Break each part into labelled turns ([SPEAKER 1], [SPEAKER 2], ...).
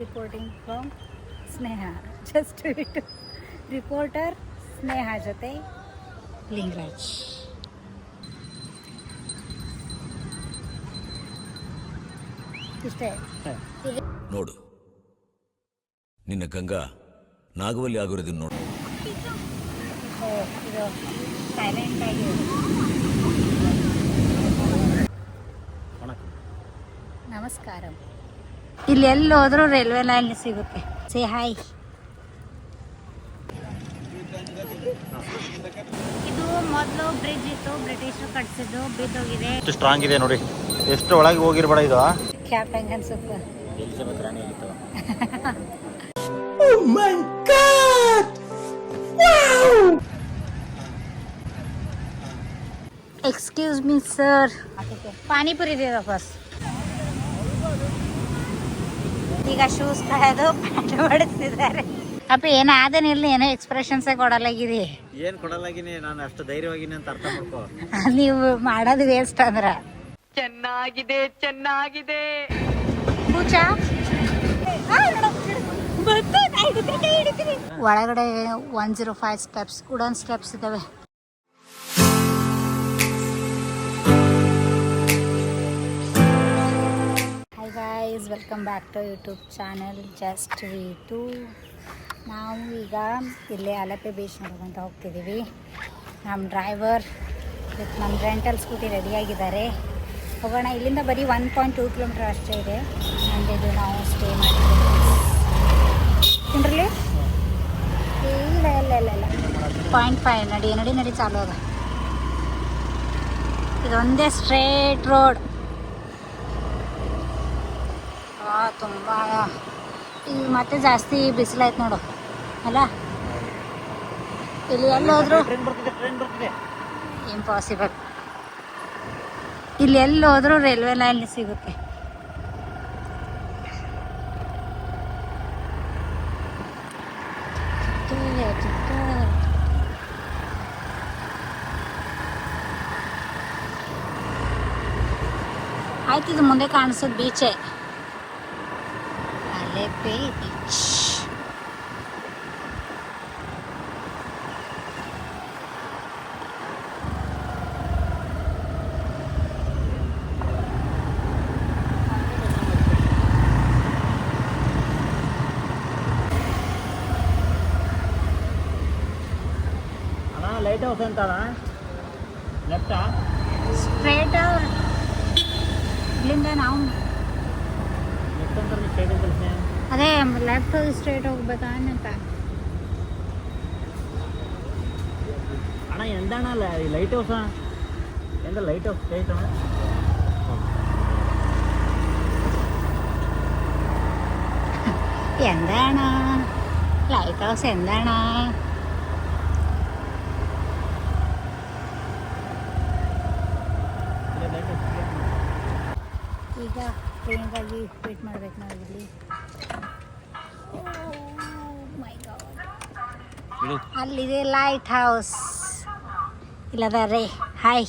[SPEAKER 1] Reporting from Sneha just ಇಟ್ಟು reporter ಸ್ನೇಹ ಜೊತೆ ಲಿಂಗರಾಜ್. ಇಷ್ಟೇ.
[SPEAKER 2] ನೋಡು, ನಿನ್ನ ಗಂಗಾ ನಾಗವಲ್ಲಿ ಆಗಿರೋದನ್ನ ನೋಡು.
[SPEAKER 1] ಇದು ಸೈಲೆಂಟ್ ಆಗಿ ನಮಸ್ಕಾರ. ಇಲ್ಲಿ ಎಲ್ಲಿ ಹೋದ್ರೂ ರೈಲ್ವೆ ಲೈನ್ ಸಿಗುತ್ತೆ. Say hi. ಇದು ಮೊದಲು ಬ್ರಿಡ್ಜ್ ಇತ್ತು, ಬ್ರಿಟಿಷರು ಕಟ್ಸಿದ್ದು, ಬಿದ್ದೋಗಿದೆ.
[SPEAKER 3] ಎಷ್ಟು ಸ್ಟ್ರಾಂಗ್ ಇದೆ ನೋಡಿ, ಎಷ್ಟು ಒಳಗೆ ಹೋಗಿರ್ಬೇಡ ಇದು.
[SPEAKER 1] ಕ್ಯಾಪ್ ಹೆಂಗ ಅನ್ಸುತ್ತೆ.
[SPEAKER 3] ಎಲಿಜಬೆತ್ ರಾಣಿ ಆಗಿತ್ತು.
[SPEAKER 2] Oh my God! Wow!
[SPEAKER 1] Excuse me sir, panipuri ಇದೆ ವಾಪಸ್. ಈಗ ಶೂಸ್ ಕಾಯೋದು ಪ್ಯಾಂಟ್ ಹೊಡಿಸ್ತಿದ್ದಾರೆ. ಅಪ್ಪ ಏನಾದನಿಲ್ಲ, ಏನೋ ಎಕ್ಸ್ಪ್ರೆಷನ್ಸೇ ಕೊಡಲಾಗಿದೆ.
[SPEAKER 3] ಏನ್ ಕೊಡಲಾಗಿನಿ, ನಾನು ಅಷ್ಟು ಧೈರ್ಯವಾಗಿನಿ ಅಂತ ಅರ್ಥ ಮಾಡ್ಕೋ.
[SPEAKER 1] ನೀವು ಮಾಡೋದು ವೇಸ್ಟ್ ಅಂದ್ರ.
[SPEAKER 4] ಚೆನ್ನಾಗಿದೆ ಚೆನ್ನಾಗಿದೆ.
[SPEAKER 1] ಒಳಗಡೆ 105 ಸ್ಟೆಪ್ಸ್, ವುಡನ್ ಸ್ಟೆಪ್ಸ್ ಇದಾವೆ. Hi guys, welcome back to YouTube channel just ವಿ2. ನಾವು ಈಗ ಇಲ್ಲೇ ಅಲಪೆ ಬೀಚ್ ನೋಡ್ಕೊಂತ ಹೋಗ್ತಿದ್ದೀವಿ. ನಮ್ಮ ಡ್ರೈವರ್ ವಿತ್ ನಮ್ಮ ರೆಂಟಲ್ ಸ್ಕೂಟಿ ರೆಡಿಯಾಗಿದ್ದಾರೆ. ಹೋಗೋಣ. ಇಲ್ಲಿಂದ ಬರೀ 1.2 ಕಿಲೋಮೀಟರ್ ಅಷ್ಟೇ ಇದೆ. ಆ್ಯಂಡ್ ಇದು ನಾವು ಸ್ಟೇ ಮಾಡ್ತೀವಿ. ತಿಂಡ್ರಲ್ಲಿ ಇಲ್ಲ ಇಲ್ಲ ಇಲ್ಲ ಇಲ್ಲ 0.5 ನಡಿ ಚಾಲು ಅದ. ಇದೊಂದೇ ಸ್ಟ್ರೇಟ್ ರೋಡ್. ತುಂಬ ಈಗ ಮತ್ತೆ ಜಾಸ್ತಿ ಬಿಸಿಲಾಯ್ತು ನೋಡು ಅಲ್ಲ. ಇಲ್ಲಿ ಎಲ್ಲೋದ್ರು ಇಂಪಾಸಿಬಲ್. ಇಲ್ಲಿ ಎಲ್ಲೋದ್ರೂ ರೈಲ್ವೆ ಲೈನ್ ಸಿಗುತ್ತೆ. ಆಯ್ತು, ಇದು ಮುಂದೆ ಕಾಣಿಸೋದು ಬೀಚೇ, ಅಲೆಪೆ ಬೀಚ್.
[SPEAKER 3] ಲೈಟ್ ಹೌಸ್ ಅಂತಲ್ಲ, ಲೆಫ್ಟಾ
[SPEAKER 1] ಸ್ಟ್ರೇಟ್ ಇಲ್ಲಿಂದ ನಾವು
[SPEAKER 3] ಲೆಫ್ಟ್ ಅಂತ ಸ್ಟ್ರೈಟ್ ಅಂತ.
[SPEAKER 1] ಅದೇ ಲೆಫ್ಟ್ ಸ್ಟ್ರೇಟ್ ಹೋಗ್ಬೇಕಾ ಅಂತ.
[SPEAKER 3] ಅಣ್ಣ ಎಂದಣ್ಣ ಲೈಟ್ ಹೌಸ ಎಂದ ಲೈಟ್ ಹೌಸ್ ಸ್ಟ್ರೈಟ್ ಅಣ್ಣ.
[SPEAKER 1] എന്താണ് ലൈറ്റ് ഹൗസ്? എന്താണ് ಈಗ ಟ್ರೈನ್ಗಾಗಿ ವೇಟ್ ಮಾಡ್ಬೇಕು ನಾವು ಇಲ್ಲಿ. ಮೈ ಗಾಡ್, ಅಲ್ಲಿದೆ ಲೈಟ್ ಹೌಸ್. ಇಲ್ಲದ ರೇ. Hi,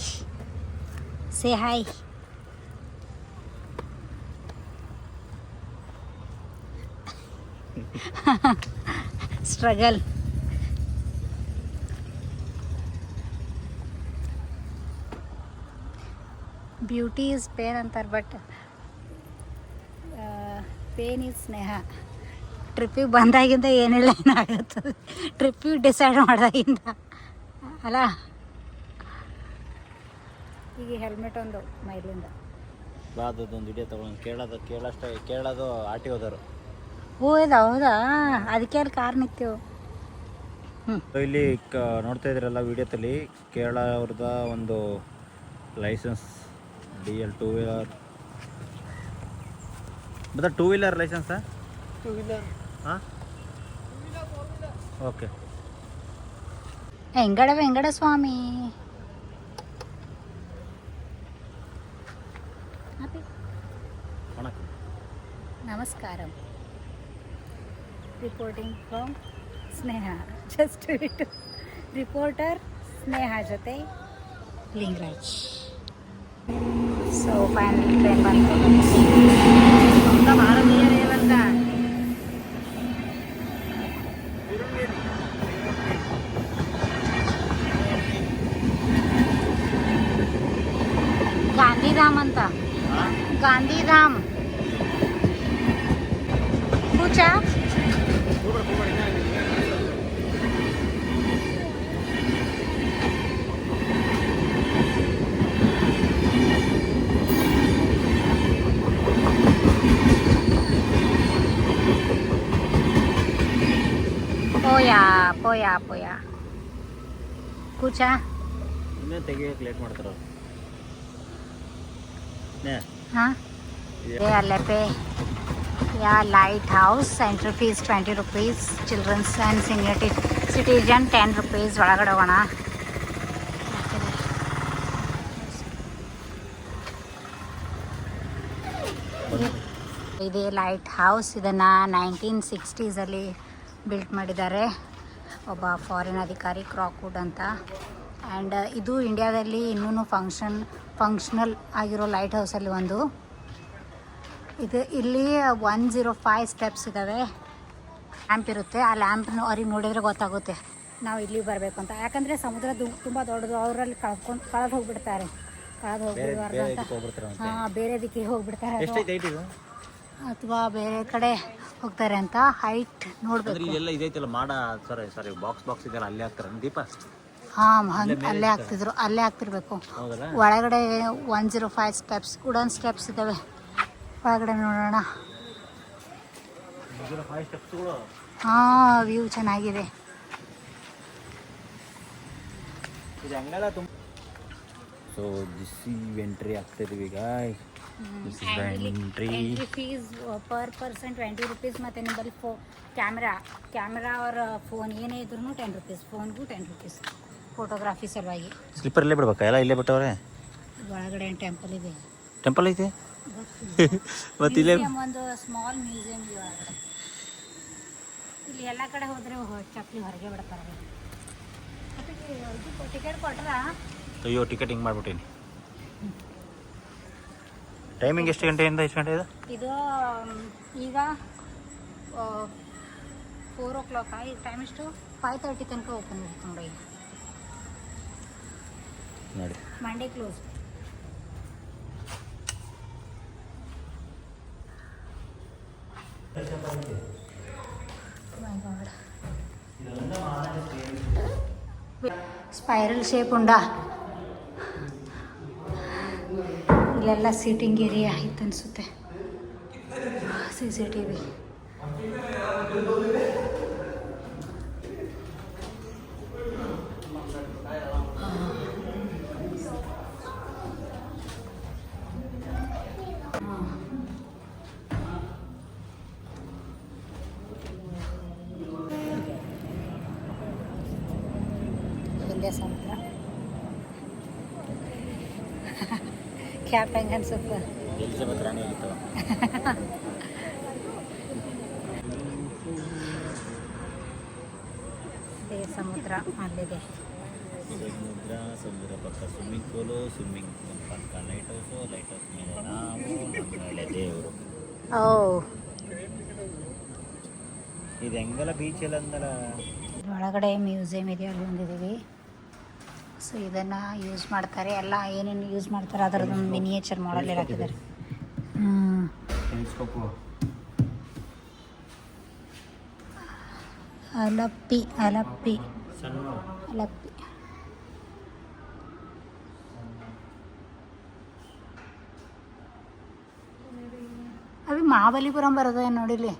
[SPEAKER 1] say hi. Struggle. Beauty is pain ಅಂತಾರೆ, ಬಟ್ ಪೇನ್ ಈಸ್ ಸ್ನೇಹ. ಟ್ರಿಪ್ಪಿಗೆ ಬಂದಾಗಿಂದ ಏನಿಲ್ಲ ಏನಾಗುತ್ತದೆ, ಟ್ರಿಪ್ಪಿಗೆ ಡಿಸೈಡ್ ಮಾಡಿದಾಗಿಂದ ಅಲ್ಲ. ಈಗ ಹೆಲ್ಮೆಟ್ ಒಂದು ಮೈಲಿಂದ
[SPEAKER 3] ಅದೊಂದು ವಿಡಿಯೋ ತಗೊಂಡು ಕೇಳೋದು ಆರ್ ಟಿ ಹೋದರು.
[SPEAKER 1] ಹೌದಾ, ಅದಕ್ಕೆ ಅಲ್ಲಿ ಕಾರ್ ನಿಂತೇವು.
[SPEAKER 3] ಇಲ್ಲಿ ನೋಡ್ತಾ ಇದ್ರಲ್ಲ ವಿಡಿಯೋದಲ್ಲಿ, ಕೇರಳ ಅವ್ರದ ಒಂದು ಲೈಸೆನ್ಸ್ DL 2 ವೀಲರ್. ಬದ 2 ವೀಲರ್ ಲೈಸೆನ್ಸಾ? 2 ವೀಲರ್. ಹಾಂ, ಓಕೆ.
[SPEAKER 1] వెంకట స్వామి. ನಮಸ್ಕಾರ. ರಿಪೋರ್ಟಿಂಗ್ ಫ್ರಮ್ ಸ್ನೇಹ ಜಸ್ಟ್ ಇಟ್ಟು ರಿಪೋರ್ಟರ್ ಸ್ನೇಹ ಜೊತೆ ಲಿಂಗರಾಜ್. ಸೊ ಫೈನಲ್ ಟ್ರೈನ್ ಬಂತು. ಭಾರತೀಯ ರೇವಂತ ಕೂಚಾ ಪೋಯಾ ಕೂಚಾ
[SPEAKER 3] ಇನ್ನೂ ತೆಗಿಯೋಕೆ ಲೇಟ್ ಮಾಡ್ತಾರೆ
[SPEAKER 1] हाँ ये अलेपे या light house entry fees 20 rupees children's and senior citizen 10 rupees ಒಳಗಡೆ ಹೋಗೋಣ ಇದೆ ಲೈಟ್ ಹೌಸ್. ಇದನ್ನು 1960s ಬಿಲ್ಟ್ ಮಾಡಿದ್ದಾರೆ ಒಬ್ಬ ಫಾರಿನ್ ಅಧಿಕಾರಿ ಕ್ರಾಕ್ವುಡ್ ಅಂತ. ಆ್ಯಂಡ್ ಇದು ಇಂಡಿಯಾದಲ್ಲಿ ಇನ್ನೂ ಫಂಕ್ಷನಲ್ ಆಗಿರೋ ಲೈಟ್ ಹೌಸಲ್ಲಿ ಒಂದು. ಇಲ್ಲಿ 105 ಸ್ಟೆಪ್ಸ್ ಇದ್ದಾವೆ. ಲ್ಯಾಂಪ್ ಇರುತ್ತೆ. ಆ ಲ್ಯಾಂಪ್ನ ಅವ್ರಿಗೆ ನೋಡಿದರೆ ಗೊತ್ತಾಗುತ್ತೆ ನಾವು ಇಲ್ಲಿ ಬರಬೇಕು ಅಂತ. ಯಾಕಂದರೆ ಸಮುದ್ರ ತುಂಬ ದೊಡ್ಡದು, ಅವರಲ್ಲಿ ಕಳೆದು ಹೋಗ್ಬಿಡ್ತಾರೆ. ಕಳೆದು ಹೋಗ್ಬಿಡ್ಬಾರ್ದು ಅಂತ ಬೇರೆ ದಿಕ್ಕಿಗೆ ಹೋಗ್ಬಿಡ್ತಾರೆ ಅಥವಾ ಬೇರೆ ಕಡೆ ಹೋಗ್ತಾರೆ ಅಂತ. ಹೈಟ್ ನೋಡಬೇಕು.
[SPEAKER 3] ಇದೈತಲ್ಲ ಮಾಡ ಸಾರಿ ಬಾಕ್ಸ್ ಇದೆಲ್ಲ ಅಲ್ಲಿ ಹಾಕ್ತಾರೆ ದೀಪ.
[SPEAKER 1] ಹಾಂ ಅಲ್ಲೇ ಹಾಕ್ತಿದ್ರು, ಅಲ್ಲೇ ಹಾಕ್ತಿರ್ಬೇಕು. ಒಳಗಡೆ 105 ಸ್ಟೆಪ್ಸ್ ವುಡನ್ ಸ್ಟೆಪ್ಸ್ ಇದ್ದಾವೆ. ಒಳಗಡೆ ನೋಡೋಣ. ಹಾಂ ವ್ಯೂ ಚೆನ್ನಾಗಿದೆ.
[SPEAKER 3] ಸೊ ದಿಸ್ ಎಂಟ್ರಿ ಆಗ್ತಿದ್ವಿ ಈಗ.
[SPEAKER 1] Entry fees per person 20 rupees. ಮತ್ತು ನಿಮ್ಮಲ್ಲಿ ಕ್ಯಾಮ್ರಾ ಅವರ ಫೋನ್ ಏನೇ ಇದ್ರೂ 10 रुपीज़. ಫೋನ್ಗೂ 10 रुपीज़ ಫೋಟೋಗ್ರಾಫಿ ಸಲುವಾಗಿ.
[SPEAKER 3] ಸ್ಲಿಪ್ಪರ್ ಇಲ್ಲೇ ಬಿಡ್ಬೇಕಾ? ಎಲ್ಲ ಇಲ್ಲೇ ಬಿಟ್ಟವ್ರೆ.
[SPEAKER 1] ಒಳಗಡೆ ಟೆಂಪಲ್ ಇದೆ.
[SPEAKER 3] ಟೆಂಪಲ್ ಐತೆ ಮತ್ತೆ ಇಲ್ಲೇ
[SPEAKER 1] ಒಂದು ಸ್ಮಾಲ್ ಮ್ಯೂಸಿಯಂ ಇದೆ ಒಳಗಡೆ. ಇಲ್ಲಿ ಎಲ್ಲ ಕಡೆ ಹೋದರೆ ಚಪ್ಪಲಿ ಹೊರಗೆ ಬಿಡ್ತಾರೆ. ಟಿಕೆಟ್ ಕೊಟ್ರಾ?
[SPEAKER 3] ಅಯ್ಯೋ ಟಿಕೆಟ್ ಹಿಂಗೆ ಮಾಡ್ಬಿಟ್ಟೀನಿ. ಟೈಮಿಂಗ್ ಎಷ್ಟು ಗಂಟೆಯಿಂದ ಎಷ್ಟು ಗಂಟೆ ಇದೆ
[SPEAKER 1] ಇದು? ಈಗ 4 o'clock. ಈಗ ಟೈಮ್ ಎಷ್ಟು? 5:30 ತನಕ ಓಪನ್ ಇರುತ್ತೆ ನೋಡಿ.
[SPEAKER 3] ನೋಡಿ
[SPEAKER 1] ಮಂಡೇ ಕ್ಲೋಸ್. ಸ್ಪೈರಲ್ ಶೇಪ್ ಉಂಡ. ಇಲ್ಲೆಲ್ಲ ಸೀಟಿಂಗ್ ಏರಿಯಾ ಇತ್ತು ಅನಿಸುತ್ತೆ. CCTV. ಇಲ್ಲೇ ಸಮುದ್ರ. ಕ್ಯಾಪ್ ಹೆಂಗೆ ಅನ್ಸುತ್ತೆ?
[SPEAKER 3] ಎಲಿಜಬೆತ್ ರಾಣಿ ಆಗಿತ್ತು.
[SPEAKER 1] ಸಮುದ್ರ ಅಲ್ಲಿದೆ.
[SPEAKER 3] ಸಮುದ್ರ ಪಕ್ಕ ಸ್ವಿಮ್ಮಿಂಗ್ ಪಕ್ಕ ಲೈಟ್ ಹೌಸ್ ಮೇಲೆ ನಾವು, ನಮ್ಮ ಮೇಲೆ ದೇವರು. ಇದು ಹೆಂಗಲ್ಲ ಬೀಚ್ ಎಲ್ಲ ಅಂದಲ್ಲ.
[SPEAKER 1] ಒಳಗಡೆ ಮ್ಯೂಸಿಯಂ ಇದೆ, ಅಲ್ಲಿ ಬಂದಿದ್ದೀವಿ. ಸೊ ಇದನ್ನು ಯೂಸ್ ಮಾಡ್ತಾರೆ. ಎಲ್ಲ ಏನೇನು ಯೂಸ್ ಮಾಡ್ತಾರೆ ಅದರದೊಂದು ಮಿನಿಯೇಚರ್ ಮಾಡಲ್ ಹಾಕಿದ್ದಾರೆ. ಅಲಪ್ಪಿ. ಅవి ಮಹಾಬಲಿಪುರಂ ಬರೋದ ನೋಡಿಲಿ.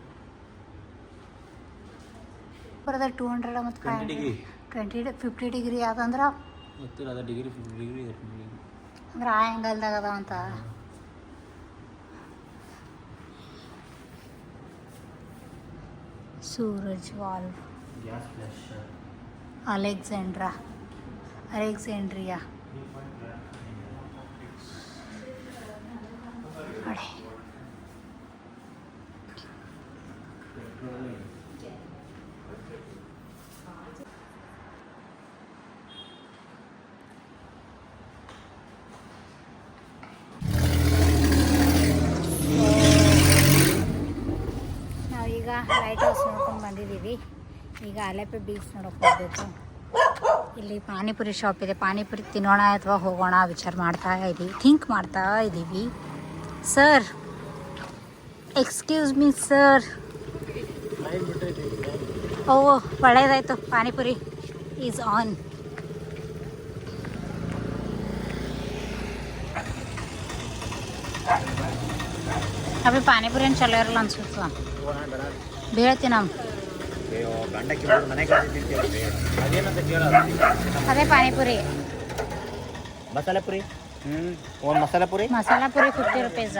[SPEAKER 1] ಬರೋದ 200 ಮತ್ತು 50 ಡಿಗ್ರಿ ಯಾವ್ದಂದ್ರೆ ಅಂದ್ರೆ ಆ ಆ್ಯಂಗಲ್ದಾಗ ಅದಾವಂತ. ಸೂರಜ್ ವಾಲ್, ಅಲೆಕ್ಸಾಂಡ್ರಿಯಾ ಅಡೆ. ನಾವೀಗ ಲೈಟ್ ಹೌಸ್ ನೋಡ್ಕೊಂಡು ಬಂದಿದ್ದೀವಿ. ಈಗ ಅಲೆಪೆ ಬೀಚ್ ನೋಡೋಕೆ ಹೋಗಬೇಕು. ಇಲ್ಲಿ ಪಾನಿಪುರಿ ಶಾಪ್ ಇದೆ. ಪಾನಿಪುರಿ ತಿನ್ನೋಣ ಅಥವಾ ಹೋಗೋಣ ಥಿಂಕ್ ಮಾಡ್ತಾ ಇದ್ದೀವಿ. ಸರ್, ಎಕ್ಸ್ಕ್ಯೂಸ್ ಮೀ ಸರ್, ಓ ಒಳ್ಳೇದಾಯ್ತು. Panipuri is on. ಅಭಿ ಪಾನಿಪುರಿ ಏನು ಚಲೋ ಇರಲ್ಲ ಅನ್ಸುತ್ತ. ಬೀಳ್ತೀವಿ ನಾವು. ಅದೇ ಪಾನಿಪುರಿ.
[SPEAKER 3] ಮಸಾಲೆ ಪುರಿ ಒಂದು ಮಸಾಲೆ Puri.
[SPEAKER 1] Masala Puri 50 rupees.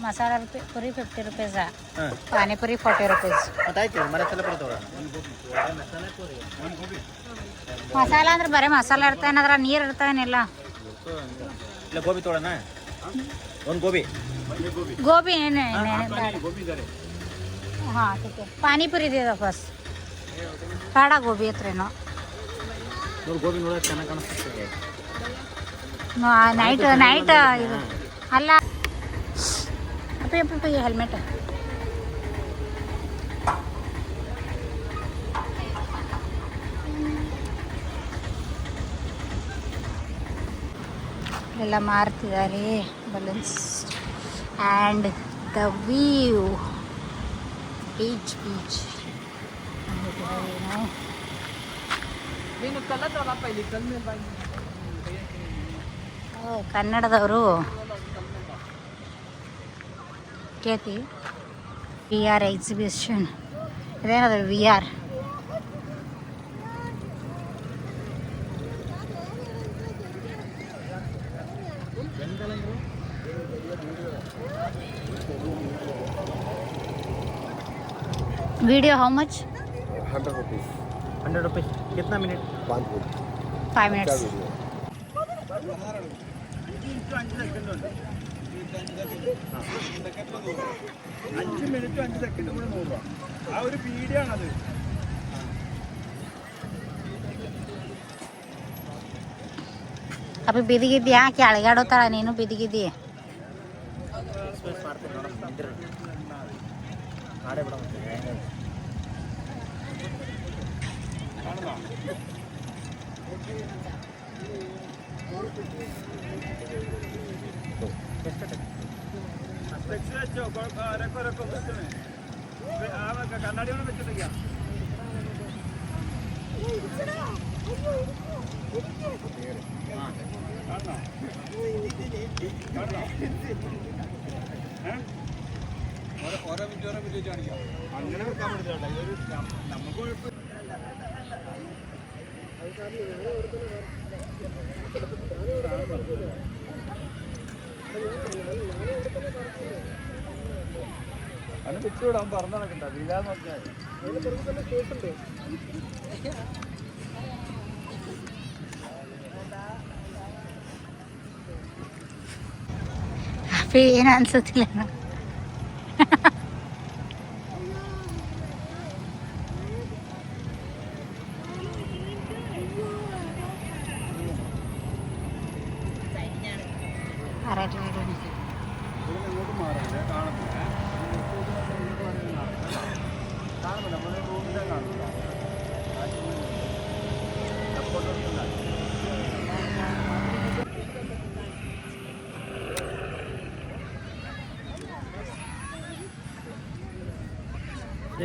[SPEAKER 1] Masala Puri 50 rupees. Panipuri 40 rupees.
[SPEAKER 3] ಗೊತ್ತಾಯ್ತು. ಮಸಾಲೆ ಪುರಿ ತಗೊಳ್ಳೋಣ.
[SPEAKER 1] ಮಸಾಲ ಅಂದ್ರೆ ಬರೀ ಮಸಾಲ ಇರ್ತಾವೇನದ್ರ ನೀರು ಇರ್ತಾವೇನಿಲ್ಲ.
[SPEAKER 3] ಇಲ್ಲ ಗೋಬಿ ತಗೊಳ್ಳೋಣ. ಒಂದು ಗೋಬಿ.
[SPEAKER 1] ಗೋಬಿ ಏನು ಹಾಂ ठीक है. ಪಾನಿಪುರಿ ಇದೆ ಬಸ್ ಬೇಡ ಗೋಬಿ ಹತ್ರೇನೋ.
[SPEAKER 3] ನೋಡಿ ಗೋಬಿ ನೋಡೋಕೆ ಚೆನ್ನಾಗಿ ಕಾಣಿಸ್ತದೆ.
[SPEAKER 1] ನೈಟ್ ಇದು ಅಲ್ಲ ಅಪ್ಪಿ ಅಪ್ಪಿ ಹೆಲ್ಮೆಟ್. ಎಲ್ಲ ಮಾರ್ತಿದ್ದಾರೆ balloons and the view beach ಕನ್ನಡದವರು ಕೇತಿ ವಿ ಆರ್ ಎಕ್ಸಿಬಿಷನ್ ಇದೇನದು we are. Video how much?
[SPEAKER 5] 100 rupees.
[SPEAKER 3] 100 rupees. कितना मिनट?
[SPEAKER 1] 5 minutes. ಅಪ್ಪ ಬಿದಿಗಿದ್ಯಾ? ಕೆಳಗಾಡೋ ಥರ ನೀನು ಬಿದಿಗಿದ್ದೀಯ. ಏನು ಅನ್ಸುತ್ತಿಲ್ಲ.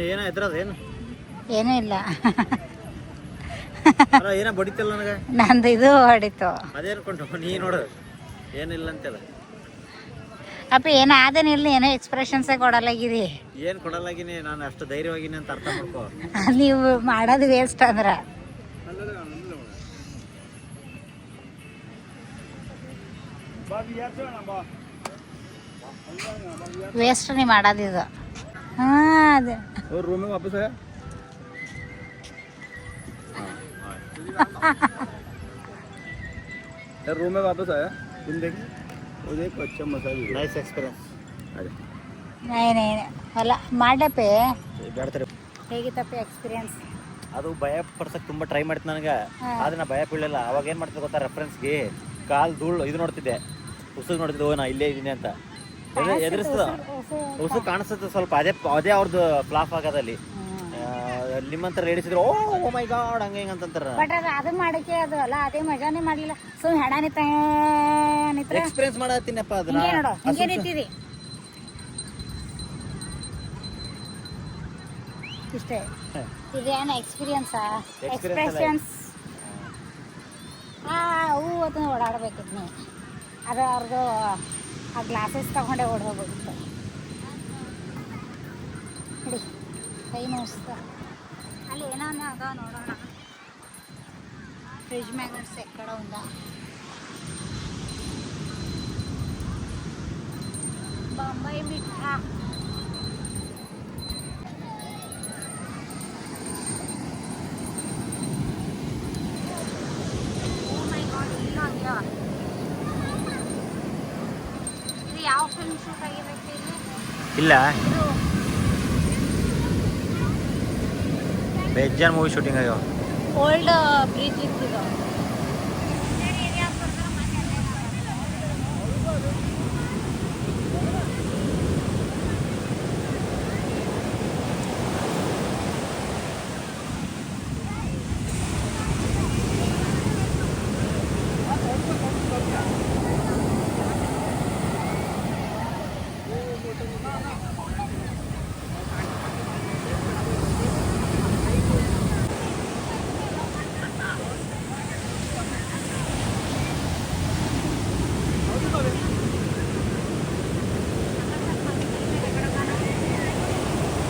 [SPEAKER 3] ಏನೋ ಎದ್ರದ ಏನು
[SPEAKER 1] ಏನೂ ಇಲ್ಲ.
[SPEAKER 3] ಏನೋ ಬಡಿತಲ್ಲ ನನಗೆ.
[SPEAKER 1] ನಂದು ಇದು ಹೊಡಿತು.
[SPEAKER 3] ಅದೇನ್ಕೊಂಡು ನೀ ನೋಡು ಏನಿಲ್ಲ ಅಂತಲ್ಲ.
[SPEAKER 1] ಅಪ್ಪ ಏನೋ ಆದೇನಿಲ್ಲ, ಏನೋ ಎಕ್ಸ್ಪ್ರೆಷನ್ಸೇ ಕೊಡಲಾಗಿರಿ.
[SPEAKER 3] ಏನು ಕೊಡಲಾಗಿನಿ ನಾನು ಅಷ್ಟು ಧೈರ್ಯವಾಗಿನಿ ಅಂತ ಅರ್ಥ ಮಾಡ್ಕೋ.
[SPEAKER 1] ನೀವು ಮಾಡೋದು ವೇಸ್ಟ್ ಅಂದ್ರೆ ವೇಸ್ಟ್ ನೀವು ಮಾಡೋದಿದು. ಹಾಂ ಅದೇ
[SPEAKER 5] रूम में वापस आया. यार रूम में वापस आया. तुम देखो वो देखो अच्छा मसाज.
[SPEAKER 3] Nice experience.
[SPEAKER 1] ನೈ ಅಲ್ಲ ಮಾಡಪ್ಪೆ.
[SPEAKER 3] ಬೇಡ್ತಾರೆ.
[SPEAKER 1] ಹೇಗಿತ್ತಪ್ಪ ಎಕ್ಸ್ಪೀರಿಯನ್ಸ್?
[SPEAKER 3] ಅದು ಭಯ ಪಡ್ಸಕ್ಕೆ ತುಂಬ ಟ್ರೈ ಮಾಡ್ತೀನಿ ನನಗೆ. ಆದರೆ ನಾ ಭಯ ಬೀಳಲಿಲ್ಲ. ಅವಾಗ ಏನು ಮಾಡ್ತಿದ್ದೆ ಗೊತ್ತಾ, ರೆಫರೆನ್ಸ್ಗೆ ಕಾಲು ಧೂಳು ಇದು ನೋಡ್ತಿದ್ದೆ, ಉಸುಗ್ ನೋಡ್ತಿದ್ದೆ. ಓ ನಾ ಇಲ್ಲೇ ಇದ್ದೀನಿ ಅಂತ ಎದುರಿಸ್ತದ. ಉಸು ಕಾಣಿಸ್ತದೆ ಸ್ವಲ್ಪ. ಅದೇ ಅವ್ರದ್ದು ಫ್ಲಾಪ್ ಆಗೋದಲ್ಲಿ. ನಿಮ್ಮಂತ ಲೇಡೀಸ್ ಇದ್ರು ಓ ಮೈ ಗಾಡ್ ಹಂಗೆ ಹಿಂಗೆ ಅಂತಂತಾರ.
[SPEAKER 1] ಬಟ್ ಅದು ಮಾಡಕ್ಕೆ ಅದು ಅಲ್ಲ, ಅದೇ ಮಜಾನೇ ಮಾಡಲಿಲ್ಲ. ಸುಮ್ ಹೆಣ ನಿತ್ರ
[SPEAKER 3] ಎಕ್ಸ್ಪೀರಿಯನ್ಸ್ ಮಾಡತ್ತೀನಪ್ಪ ಅದನ್ನ.
[SPEAKER 1] ನೋಡು ಹಿಂಗೆ ನಿಂತಿದಿ. ಇಷ್ಟೇ. ಇದೇನು ಎಕ್ಸ್ಪೀರಿಯನ್ಸಾ?
[SPEAKER 3] Experience
[SPEAKER 1] ಎಕ್ಸ್ಪ್ರೆಷನ್ಸ್ ಹೂ ಅದನ್ನ ಓಡಾಡ್ಬೇಕಿತ್ತು ನೀವು. ಅದು ಅವ್ರದ್ದು ಆ ಗ್ಲಾಸಸ್ ತಗೊಂಡೆ ಓಡಿ ಹೋಗ್ಬೇಕಿತ್ತು. ನೋಡಿ ಕೈ ನೋಸ್ತ ಅಲ್ಲಿ ಏನಾನ ಅದ ನೋಡೋಣ. ಫ್ರಿಜ್ ಮ್ಯಾಗ್ನೆಟ್ಸ್ ಎಕ್ಕಡ ఉందా? ಬಾಂಬೈ ಮಿಠಾ ಇದು ಯಾವ ಫಿಲ್ಮ್ ಶೂಟ್ ಆಗಿರಬೇಕು ಇಲ್ಲಿ?
[SPEAKER 3] ಇಲ್ಲ ಬೇಜಾನ್ ಮೂವಿ ಶೂಟಿಂಗ್ ಆಗ್ಯಾವ.
[SPEAKER 1] ಓಲ್ಡ್ ಬ್ರಿಡ್ಜ್ ಇತ್ತು.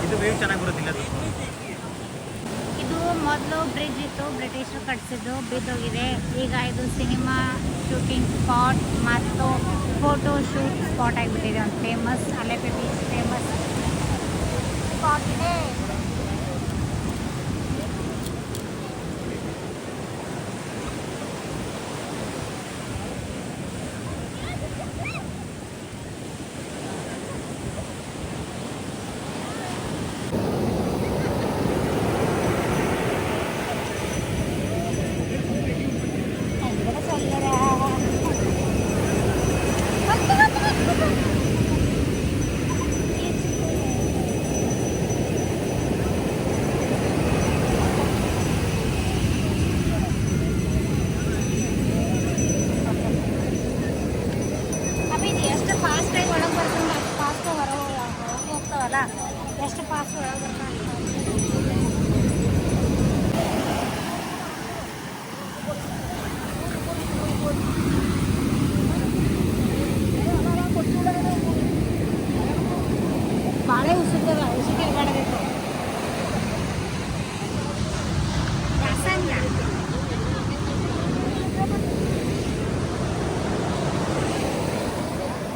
[SPEAKER 3] ಇದು ವ್ಯೂ ಚೆನ್ನಾಗಿ ಬರುತ್ತಿಲ್ಲ.
[SPEAKER 1] ಇದು ಮೊದಲು ಬ್ರಿಡ್ಜ್ ಇತ್ತು, ಬ್ರಿಟಿಷರು ಕಟ್ಟಿಸಿದ್ದು, ಬಿದ್ದೋಗಿದೆ. ಈಗ ಇದು ಸಿನಿಮಾ ಶೂಟಿಂಗ್ ಸ್ಪಾಟ್ ಮತ್ತು ಫೋಟೋ ಶೂಟ್ ಸ್ಪಾಟ್ ಆಗಿಬಿಟ್ಟಿದೆ. ಒಂದು ಫೇಮಸ್ ಅಲೆಪೆ ಬೀಚ್ ಫೇಮಸ್ ಸ್ಪಾಟ್ ಇದೆ. ಎಷ್ಟು ಫಾಸ್ಟಾಗಿ ಒಳಗೆ ಬರ್ತಾನೆ ಅಷ್ಟು ಫಾಸ್ಟ್ ಹೊರಗೆ ಹೋಗ್ತಾವಲ್ಲ, ಎಷ್ಟು ಫಾಸ್ಟ್ ಒಳಗೆ ಬರ್ತಾನೆ. ಭಾಳ ಉಸುತ್ತದ, ಉಸುಕಿರ್ಬಾರ್ದಿತ್ತು.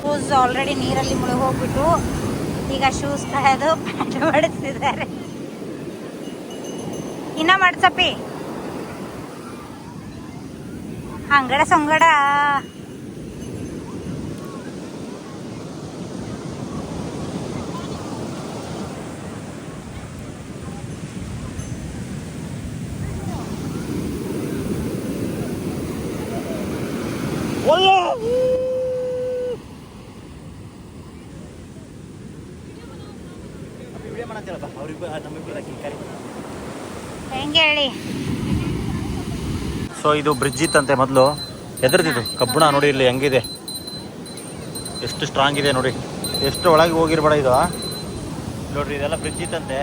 [SPEAKER 1] ಶೂಸ್ ಆಲ್ರೆಡಿ ನೀರಲ್ಲಿ ಮುಳುಗಿ ಹೋಗ್ಬಿಟ್ಟು ಈಗ ಶೂಸ್ ಕಾಯೋದು ಪ್ಯಾಂಟ್ ಮಾಡಿಸ್ತಿದ್ದಾರೆ. ಇನ್ನ ಮಾಡ್ಸಪ್ಪಿ ಅಂಗಡ ಸಂಗಡ.
[SPEAKER 3] ವಿಡಿಯೋ ಮಾಡಂತೇಳಪ್ಪ ಅವ್ರಿಬ್ಬರು ನಮ್ಮಿಬ್ಬರು ಕರಿ.
[SPEAKER 1] ಹೆಂಗೆ ಹೇಳಿ?
[SPEAKER 3] ಸೊ ಇದು ಬ್ರಿಡ್ಜ್ ಇತ್ತಂತೆ ಮೊದಲು, ಎದುರ್ದಿದ್ದು ಕಬ್ಬಣ ನೋಡಿ ಇಲ್ಲಿ ಹೆಂಗಿದೆ, ಎಷ್ಟು ಸ್ಟ್ರಾಂಗ್ ಇದೆ ನೋಡಿ, ಎಷ್ಟು ಒಳಗೆ ಹೋಗಿರ್ಬೇಡ ಇದು ನೋಡ್ರಿ. ಇದೆಲ್ಲ ಬ್ರಿಡ್ಜ್ ಇತ್ತಂತೆ.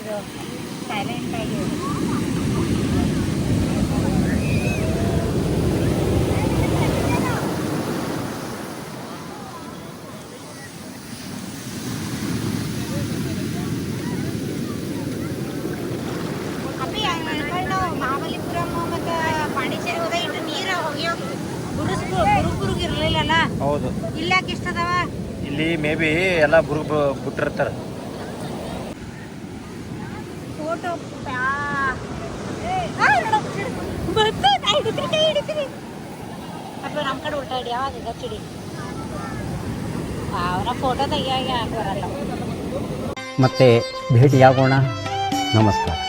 [SPEAKER 1] ಇದು ಸೈಲೆಂಟ್ ಆಗಿ ಮಹಾಬಲಿಪುರಂ ಮತ್ತು ಪಾಂಡಿಚೇರಿ ಹೋದ ಇಟ್ಟು ನೀರ ಹೋಗ್ಯೋ ಇರಲಿಲ್ಲಲ್ಲ.
[SPEAKER 3] ಹೌದು,
[SPEAKER 1] ಇಲ್ಲ ಯಾಕೆ ಇಷ್ಟದವ
[SPEAKER 3] ಇಲ್ಲಿ ಮೇ ಬಿ ಎಲ್ಲ ಬಿಟ್ಟಿರ್ತಾರೆ.
[SPEAKER 1] ಫೋಟೋ ಹಿಡಿತೀನಿ ಅಪ್ಪ ನಮ್ಮ ಕಡೆ ಉಲ್ಟಾ ಹಿಡಿ. ಯಾವಾಗ ಗಚ್ಚಿಡಿ ಅವರ ಫೋಟೋ ತೆಗಿಯಾಗೆ ಬರಲ್ಲ.
[SPEAKER 6] ಮತ್ತೆ ಭೇಟಿಯಾಗೋಣ. ನಮಸ್ಕಾರ.